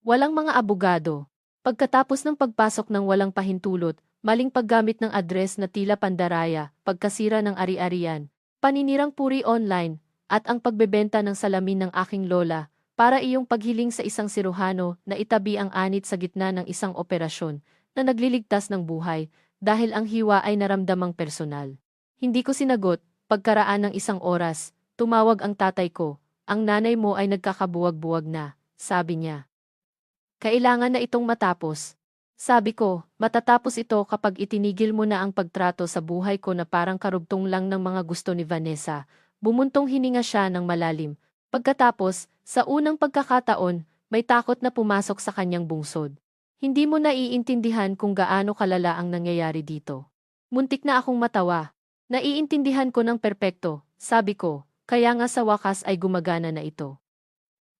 Walang mga abogado. Pagkatapos ng pagpasok ng walang pahintulot, maling paggamit ng address na tila pandaraya, pagkasira ng ari-arian, paninirang puri online, at ang pagbebenta ng salamin ng aking lola, para iyong paghiling sa isang siruhano na itabi ang anit sa gitna ng isang operasyon na nagliligtas ng buhay dahil ang hiwa ay naramdamang personal. Hindi ko sinagot, pagkaraan ng 1 oras, tumawag ang tatay ko, "Ang nanay mo ay nagkakabuwag-buwag na," sabi niya. "Kailangan na itong matapos." Sabi ko, "Matatapos ito kapag itinigil mo na ang pagtrato sa buhay ko na parang karugtong lang ng mga gusto ni Vanessa." Bumuntong hininga siya ng malalim. Pagkatapos, sa unang pagkakataon, may takot na pumasok sa kanyang bungsod. "Hindi mo naiintindihan kung gaano kalala ang nangyayari dito." Muntik na akong matawa. "Naiintindihan ko ng perpekto," sabi ko, "kaya nga sa wakas ay gumagana na ito."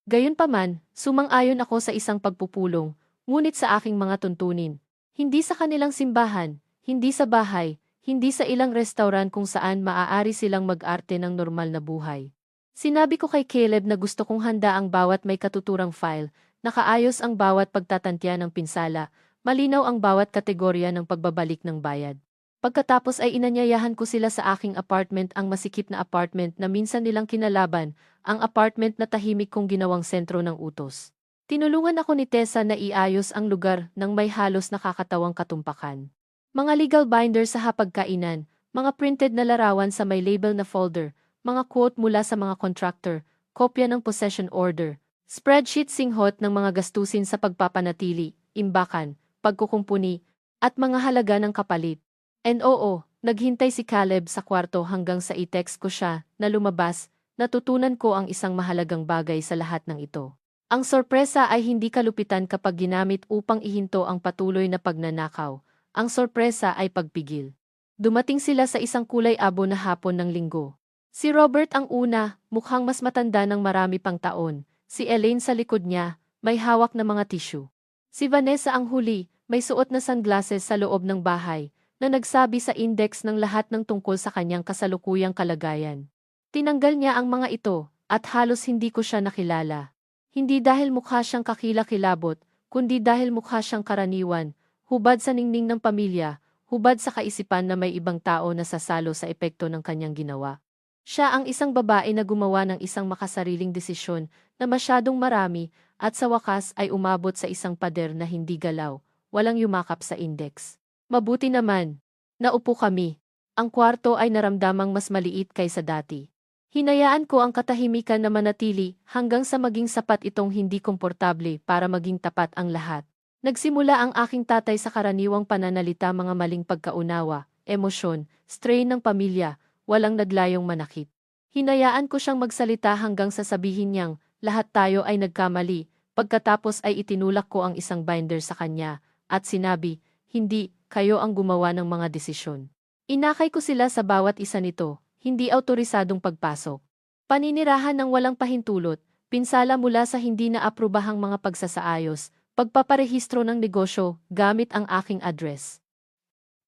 Gayunpaman, sumang-ayon ako sa isang pagpupulong, ngunit sa aking mga tuntunin. Hindi sa kanilang simbahan, hindi sa bahay, hindi sa ilang restaurant kung saan maaari silang mag-arte ng normal na buhay. Sinabi ko kay Caleb na gusto kong handa ang bawat may katuturang file, nakaayos ang bawat pagtatantya ng pinsala, malinaw ang bawat kategorya ng pagbabalik ng bayad. Pagkatapos ay inanyayahan ko sila sa aking apartment, ang masikip na apartment na minsan nilang kinalaban, ang apartment na tahimik kong ginawang sentro ng utos. Tinulungan ako ni Tessa na iayos ang lugar nang may halos nakakatawang katumpakan. Mga legal binder sa hapagkainan, mga printed na larawan sa may label na folder, mga quote mula sa mga contractor, kopya ng possession order, spreadsheet singhot ng mga gastusin sa pagpapanatili, imbakan, pagkukumpuni, at mga halaga ng kapalit. And oo, naghintay si Caleb sa kwarto hanggang sa i-text ko siya na lumabas. Natutunan ko ang isang mahalagang bagay sa lahat ng ito. Ang sorpresa ay hindi kalupitan kapag ginamit upang ihinto ang patuloy na pagnanakaw. Ang sorpresa ay pagpigil. Dumating sila sa isang kulay abo na hapon ng linggo. Si Robert ang una, mukhang mas matanda ng marami pang taon. Si Elaine sa likod niya, may hawak na mga tissue. Si Vanessa ang huli, may suot na sunglasses sa loob ng bahay, na nagsabi sa index ng lahat ng tungkol sa kanyang kasalukuyang kalagayan. Tinanggal niya ang mga ito, at halos hindi ko siya nakilala. Hindi dahil mukha siyang kakilakilabot, kundi dahil mukha siyang karaniwan, hubad sa ningning ng pamilya, hubad sa kaisipan na may ibang tao na sasalo sa epekto ng kanyang ginawa. Siya ang isang babae na gumawa ng isang makasariling desisyon na masyadong marami at sa wakas ay umabot sa isang pader na hindi galaw, walang yumakap sa index. Mabuti naman. Naupo kami. Ang kwarto ay naramdamang mas maliit kaysa dati. Hinayaan ko ang katahimikan na manatili hanggang sa maging sapat itong hindi komportable para maging tapat ang lahat. Nagsimula ang aking tatay sa karaniwang pananalita, mga maling pagkaunawa, emosyon, strain ng pamilya, walang naglayong manakit. Hinayaan ko siyang magsalita hanggang sa sabihin niyang, lahat tayo ay nagkamali, pagkatapos ay itinulak ko ang isang binder sa kanya, at sinabi, hindi, kayo ang gumawa ng mga desisyon. Inakay ko sila sa bawat isa nito, hindi awtorisadong pagpasok. Paninirahan ng walang pahintulot, pinsala mula sa hindi naaprubahang mga pagsasaayos, pagpaparehistro ng negosyo gamit ang aking address.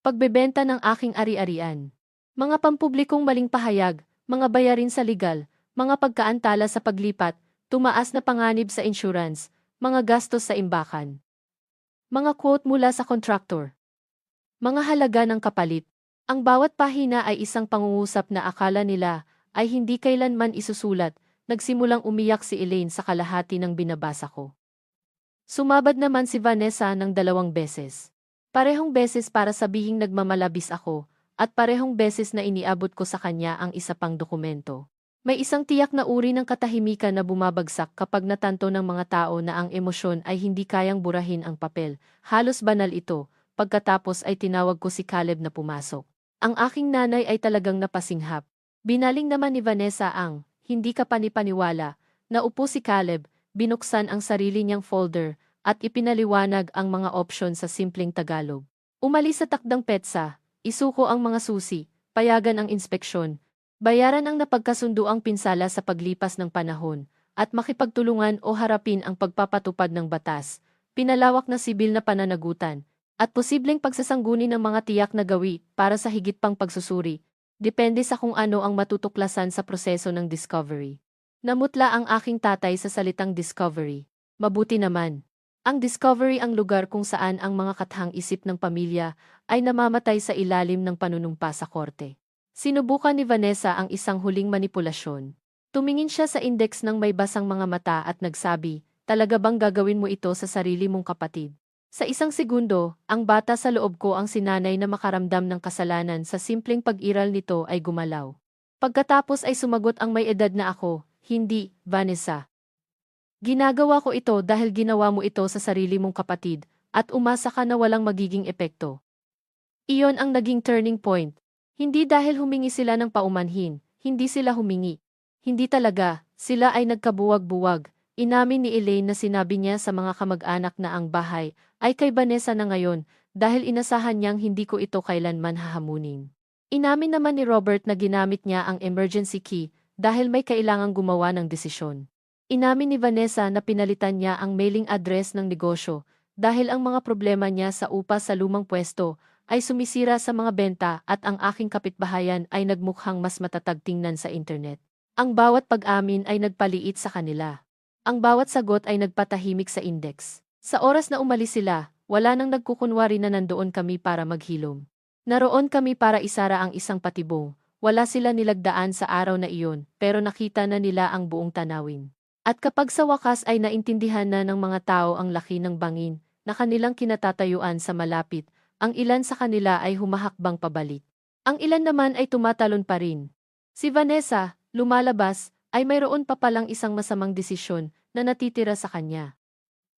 Pagbebenta ng aking ari-arian. Mga pampublikong maling pahayag, mga bayarin sa legal, mga pagkaantala sa paglipat, tumaas na panganib sa insurance, mga gastos sa imbakan. Mga quote mula sa contractor. Mga halaga ng kapalit. Ang bawat pahina ay isang pangungusap na akala nila ay hindi kailanman isusulat. Nagsimulang umiyak si Elaine sa kalahati ng binabasa ko. Sumabad naman si Vanessa ng 2 beses. Parehong beses para sabihing nagmamalabis ako, at parehong beses na iniabot ko sa kanya ang isa pang dokumento. May isang tiyak na uri ng katahimikan na bumabagsak kapag natanto ng mga tao na ang emosyon ay hindi kayang burahin ang papel. Halos banal ito. Pagkatapos ay tinawag ko si Caleb na pumasok. Ang aking nanay ay talagang napasinghap. Binaling naman ni Vanessa ang, hindi ka panipaniwala. Naupo si Caleb, binuksan ang sarili niyang folder, at ipinaliwanag ang mga opsyon sa simpleng Tagalog. Umalis sa takdang petsa, isuko ang mga susi, payagan ang inspeksyon, bayaran ang napagkasunduang pinsala sa paglipas ng panahon, at makipagtulungan o harapin ang pagpapatupad ng batas, pinalawak na sibil na pananagutan, at posibleng pagsasanggunin ng mga tiyak na gawi para sa higit pang pagsusuri, depende sa kung ano ang matutuklasan sa proseso ng discovery. Namutla ang aking tatay sa salitang discovery. Mabuti naman. Ang discovery ang lugar kung saan ang mga kathang isip ng pamilya ay namamatay sa ilalim ng panunumpa sa korte. Sinubukan ni Vanessa ang isang huling manipulasyon. Tumingin siya sa index ng may basang mga mata at nagsabi, talaga bang gagawin mo ito sa sarili mong kapatid? Sa isang segundo, ang bata sa loob ko, ang sinanay na makaramdam ng kasalanan sa simpleng pag-iral nito, ay gumalaw. Pagkatapos ay sumagot ang may edad na ako, hindi, Vanessa. Ginagawa ko ito dahil ginawa mo ito sa sarili mong kapatid, at umasa ka na walang magiging epekto. Iyon ang naging turning point. Hindi dahil humingi sila ng paumanhin, hindi sila humingi. Hindi talaga, sila ay nagkabuwag-buwag. Inamin ni Elaine na sinabi niya sa mga kamag-anak na ang bahay ay kay Vanessa na ngayon dahil inasahan niyang hindi ko ito kailanman hahamunin. Inamin naman ni Robert na ginamit niya ang emergency key dahil may kailangang gumawa ng desisyon. Inamin ni Vanessa na pinalitan niya ang mailing address ng negosyo dahil ang mga problema niya sa upa sa lumang pwesto ay sumisira sa mga benta at ang aking kapitbahayan ay nagmukhang mas matatag tingnan sa internet. Ang bawat pag-amin ay nagpaliit sa kanila. Ang bawat sagot ay nagpatahimik sa index. Sa oras na umalis sila, wala nang nagkukunwari na nandoon kami para maghilom. Naroon kami para isara ang isang patibong. Wala sila nilagdaan sa araw na iyon, pero nakita na nila ang buong tanawin. At kapag sa wakas ay naintindihan na ng mga tao ang laki ng bangin na kanilang kinatatayuan sa malapit, ang ilan sa kanila ay humahakbang pabalik. Ang ilan naman ay tumatalon pa rin. Si Vanessa, lumalabas, ay mayroon pa palang isang masamang desisyon na natitira sa kanya.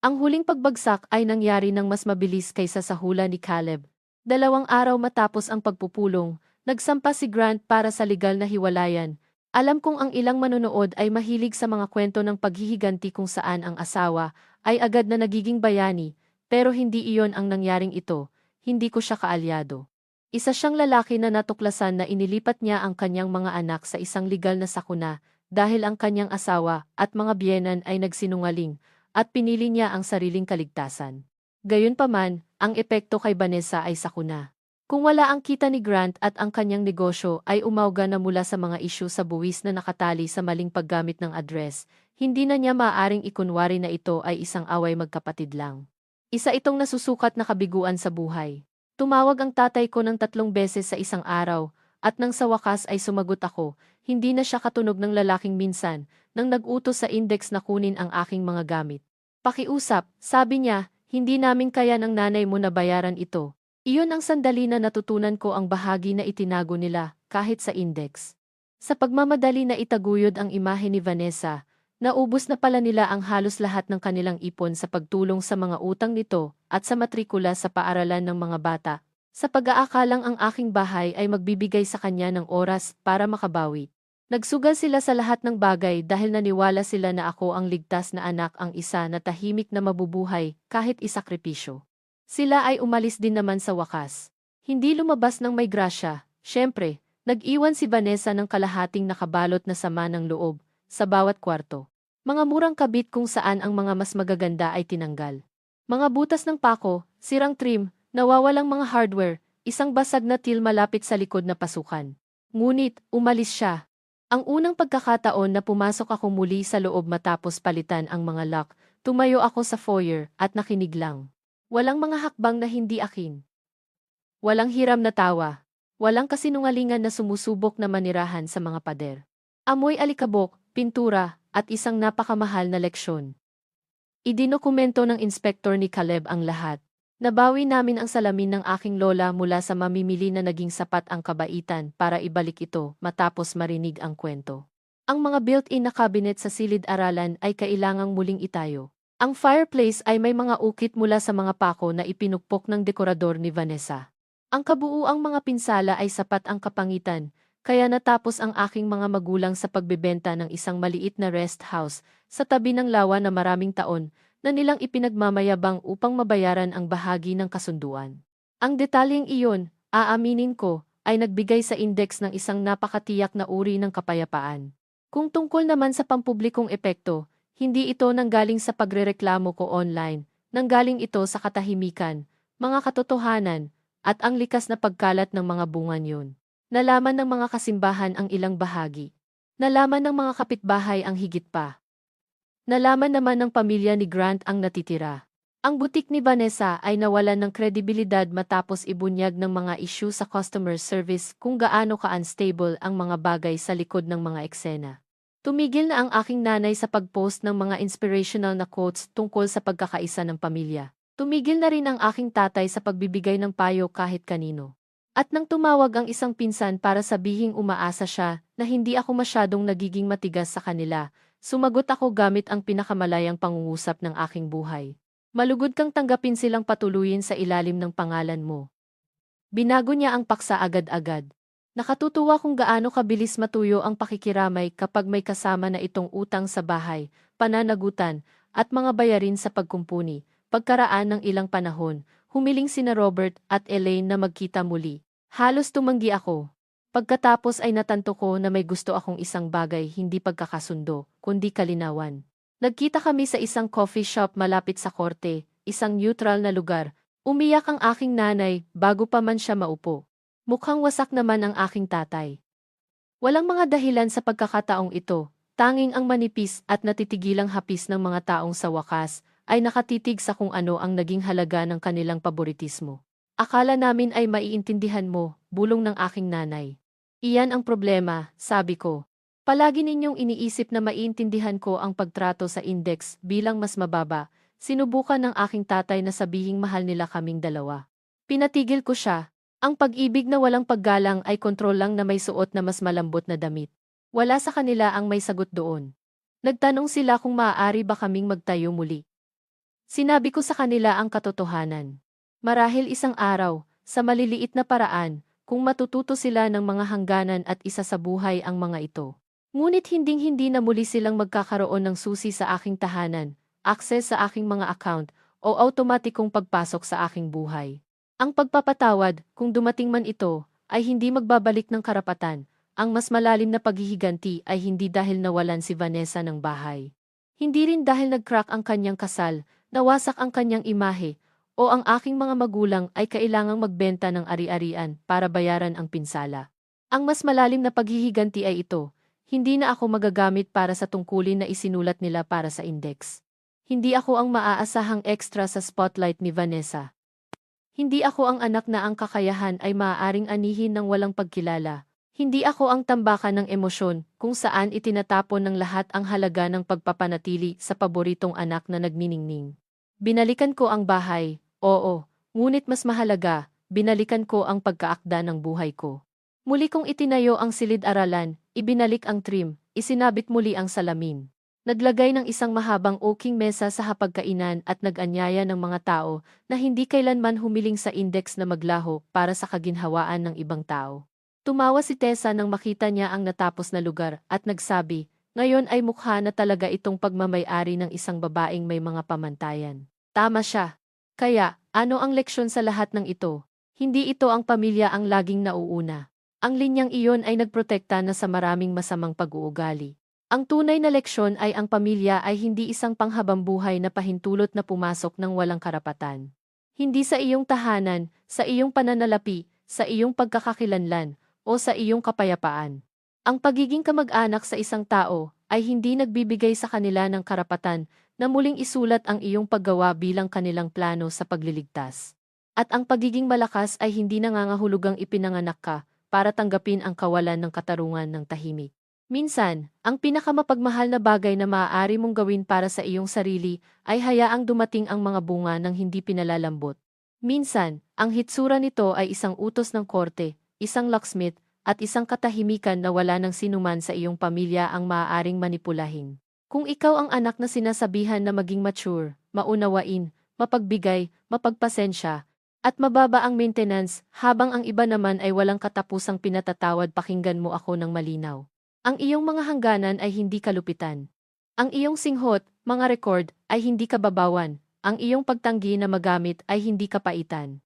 Ang huling pagbagsak ay nangyari ng mas mabilis kaysa sa hula ni Caleb. 2 araw matapos ang pagpupulong, nagsampa si Grant para sa legal na hiwalayan. Alam kong ang ilang manonood ay mahilig sa mga kwento ng paghihiganti kung saan ang asawa ay agad na nagiging bayani, pero hindi iyon ang nangyaring ito, hindi ko siya kaalyado. Isa siyang lalaki na natuklasan na inilipat niya ang kanyang mga anak sa isang legal na sakuna, dahil ang kanyang asawa at mga biyenan ay nagsinungaling at pinili niya ang sariling kaligtasan. Gayunpaman, ang epekto kay Vanessa ay sakuna. Kung wala ang kita ni Grant at ang kanyang negosyo ay umawga na mula sa mga isyu sa buwis na nakatali sa maling paggamit ng address, hindi na niya maaaring ikunwari na ito ay isang away magkapatid lang. Isa itong nasusukat na kabiguan sa buhay. Tumawag ang tatay ko ng 3 beses sa isang araw, at nang sa wakas ay sumagot ako, hindi na siya katunog ng lalaking minsan, nang nag-utos sa index na kunin ang aking mga gamit. Pakiusap, sabi niya, hindi namin kaya ng nanay mo na bayaran ito. Iyon ang sandali na natutunan ko ang bahagi na itinago nila, kahit sa index. Sa pagmamadali na itaguyod ang imahe ni Vanessa, naubos na pala nila ang halos lahat ng kanilang ipon sa pagtulong sa mga utang nito at sa matrikula sa paaralan ng mga bata. Sa pag-aakalang ang aking bahay ay magbibigay sa kanya ng oras para makabawi. Nagsugal sila sa lahat ng bagay dahil naniwala sila na ako ang ligtas na anak, ang isa na tahimik na mabubuhay kahit isakripisyo. Sila ay umalis din naman sa wakas. Hindi lumabas ng may grasya. Siyempre, nag-iwan si Vanessa ng kalahating nakabalot na sama ng loob sa bawat kwarto. Mga murang kabit kung saan ang mga mas magaganda ay tinanggal. Mga butas ng pako, sirang trim, nawawalang mga hardware, isang basag na til malapit sa likod na pasukan. Ngunit, umalis siya. Ang unang pagkakataon na pumasok ako muli sa loob matapos palitan ang mga lock, tumayo ako sa foyer at nakinig lang. Walang mga hakbang na hindi akin. Walang hiram na tawa. Walang kasinungalingan na sumusubok na manirahan sa mga pader. Amoy alikabok, pintura, at isang napakamahal na leksyon. Idinokumento ng inspektor ni Caleb ang lahat. Nabawi namin ang salamin ng aking lola mula sa mamimili na naging sapat ang kabaitan para ibalik ito matapos marinig ang kwento. Ang mga built-in na cabinet sa silid-aralan ay kailangang muling itayo. Ang fireplace ay may mga ukit mula sa mga pako na ipinukpok ng dekorador ni Vanessa. Ang kabuuang mga pinsala ay sapat ang kapangitan, kaya natapos ang aking mga magulang sa pagbebenta ng isang maliit na rest house sa tabi ng lawa na maraming taon na nilang ipinagmamayabang upang mabayaran ang bahagi ng kasunduan. Ang detalyeng iyon, aaminin ko, ay nagbigay sa index ng isang napakatiyak na uri ng kapayapaan. Kung tungkol naman sa pampublikong epekto, hindi ito nanggaling sa pagrereklamo ko online, nanggaling ito sa katahimikan, mga katotohanan, at ang likas na pagkalat ng mga bungan yun. Nalaman ng mga kasimbahan ang ilang bahagi. Nalaman ng mga kapitbahay ang higit pa. Nalaman naman ng pamilya ni Grant ang natitira. Ang butik ni Vanessa ay nawalan ng kredibilidad matapos ibunyag ng mga issue sa customer service kung gaano ka-unstable ang mga bagay sa likod ng mga eksena. Tumigil na ang aking nanay sa pag-post ng mga inspirational na quotes tungkol sa pagkakaisa ng pamilya. Tumigil na rin ang aking tatay sa pagbibigay ng payo kahit kanino. At nang tumawag ang isang pinsan para sabihing umaasa siya na hindi ako masyadong nagiging matigas sa kanila, sumagot ako gamit ang pinakamalayang pangungusap ng aking buhay. Malugod kang tanggapin silang patuluyin sa ilalim ng pangalan mo. Binago niya ang paksa agad-agad. Nakatutuwa kung gaano kabilis matuyo ang pakikiramay kapag may kasama na itong utang sa bahay, pananagutan, at mga bayarin sa pagkumpuni. Pagkaraan ng ilang panahon, humiling sina Robert at Elaine na magkita muli. Halos tumanggi ako. Pagkatapos ay natanto ko na may gusto akong isang bagay, hindi pagkakasundo, kundi kalinawan. Nagkita kami sa isang coffee shop malapit sa korte, isang neutral na lugar. Umiyak ang aking nanay bago pa man siya maupo. Mukhang wasak naman ang aking tatay. Walang mga dahilan sa pagkakataong ito, tanging ang manipis at natitigilang hapis ng mga taong sa wakas ay nakatitig sa kung ano ang naging halaga ng kanilang paboritismo. Akala namin ay maiintindihan mo, bulong ng aking nanay. Iyan ang problema, sabi ko. Palagi ninyong iniisip na maiintindihan ko ang pagtrato sa index bilang mas mababa. Sinubukan ng aking tatay na sabihing mahal nila kaming dalawa. Pinatigil ko siya. Ang pag-ibig na walang paggalang ay kontrol lang na may suot na mas malambot na damit. Wala sa kanila ang may sagot doon. Nagtanong sila kung maaari ba kaming magtayo muli. Sinabi ko sa kanila ang katotohanan. Marahil isang araw, sa maliliit na paraan, kung matututo sila ng mga hangganan at isa sa buhay ang mga ito. Ngunit hinding-hindi na muli silang magkakaroon ng susi sa aking tahanan, access sa aking mga account, o automatikong pagpasok sa aking buhay. Ang pagpapatawad, kung dumating man ito, ay hindi magbabalik ng karapatan. Ang mas malalim na paghihiganti ay hindi dahil nawalan si Vanessa ng bahay. Hindi rin dahil nag-crack ang kanyang kasal, nawasak ang kanyang imahe, o ang aking mga magulang ay kailangang magbenta ng ari-arian para bayaran ang pinsala. Ang mas malalim na paghihiganti ay ito, hindi na ako magagamit para sa tungkulin na isinulat nila para sa index. Hindi ako ang maaasahang extra sa spotlight ni Vanessa. Hindi ako ang anak na ang kakayahan ay maaaring anihin ng walang pagkilala. Hindi ako ang tambakan ng emosyon kung saan itinatapon ng lahat ang halaga ng pagpapanatili sa paboritong anak na nagniningning. Binalikan ko ang bahay, oo, ngunit mas mahalaga, binalikan ko ang pagkaakda ng buhay ko. Muli kong itinayo ang silid-aralan, ibinalik ang trim, isinabit muli ang salamin. Naglagay ng isang mahabang oaking mesa sa hapagkainan at nag-anyaya ng mga tao na hindi kailanman humiling sa index na maglaho para sa kaginhawaan ng ibang tao. Tumawa si Tessa nang makita niya ang natapos na lugar at nagsabi, ngayon ay mukha na talaga itong pagmamay-ari ng isang babaeng may mga pamantayan. Tama siya. Kaya, ano ang leksyon sa lahat ng ito? Hindi ito ang pamilya ang laging nauuna. Ang linyang iyon ay nagprotekta na sa maraming masamang pag-uugali. Ang tunay na leksyon ay ang pamilya ay hindi isang panghabambuhay na pahintulot na pumasok ng walang karapatan. Hindi sa iyong tahanan, sa iyong pananalapi, sa iyong pagkakakilanlan, o sa iyong kapayapaan. Ang pagiging kamag-anak sa isang tao ay hindi nagbibigay sa kanila ng karapatan na muling isulat ang iyong paggawa bilang kanilang plano sa pagliligtas. At ang pagiging malakas ay hindi nangangahulugang ipinanganak ka para tanggapin ang kawalan ng katarungan ng tahimik. Minsan, ang pinakamapagmahal na bagay na maaari mong gawin para sa iyong sarili ay hayaang dumating ang mga bunga ng hindi pinalalambot. Minsan, ang hitsura nito ay isang utos ng korte, isang locksmith, at isang katahimikan na wala ng sinuman sa iyong pamilya ang maaaring manipulahin. Kung ikaw ang anak na sinasabihan na maging mature, maunawain, mapagbigay, mapagpasensya, at mababa ang maintenance, habang ang iba naman ay walang katapusang pinatatawad, pakinggan mo ako ng malinaw. Ang iyong mga hangganan ay hindi kalupitan. Ang iyong singhot, mga record, ay hindi kababawan. Ang iyong pagtanggi na magamit ay hindi kapaitan.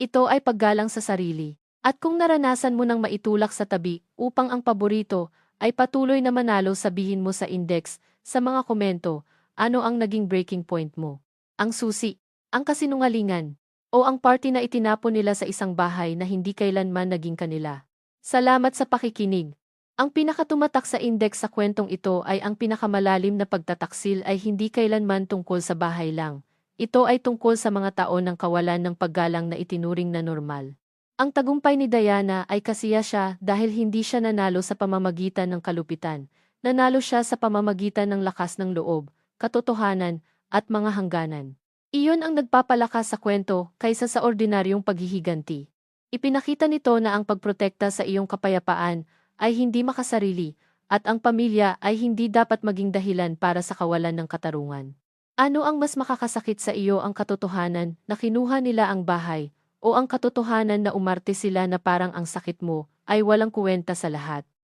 Ito ay paggalang sa sarili. At kung naranasan mo nang maitulak sa tabi upang ang paborito ay patuloy na manalo, sabihin mo sa index, sa mga komento, ano ang naging breaking point mo. Ang susi, ang kasinungalingan, o ang party na itinapon nila sa isang bahay na hindi kailanman naging kanila. Salamat sa pakikinig. Ang pinakatumatak sa index sa kwentong ito ay ang pinakamalalim na pagtataksil ay hindi kailanman tungkol sa bahay lang. Ito ay tungkol sa mga taon ng kawalan ng paggalang na itinuring na normal. Ang tagumpay ni Diana ay kasiya siya dahil hindi siya nanalo sa pamamagitan ng kalupitan. Nanalo siya sa pamamagitan ng lakas ng loob, katotohanan, at mga hangganan. Iyon ang nagpapalakas sa kwento kaysa sa ordinaryong paghihiganti. Ipinakita nito na ang pagprotekta sa iyong kapayapaan ay hindi makasarili, at ang pamilya ay hindi dapat maging dahilan para sa kawalan ng katarungan. Ano ang mas makakasakit sa iyo, ang katotohanan na kinuha nila ang bahay, o ang katotohanan na umarte sila na parang ang sakit mo ay walang kuwenta sa lahat?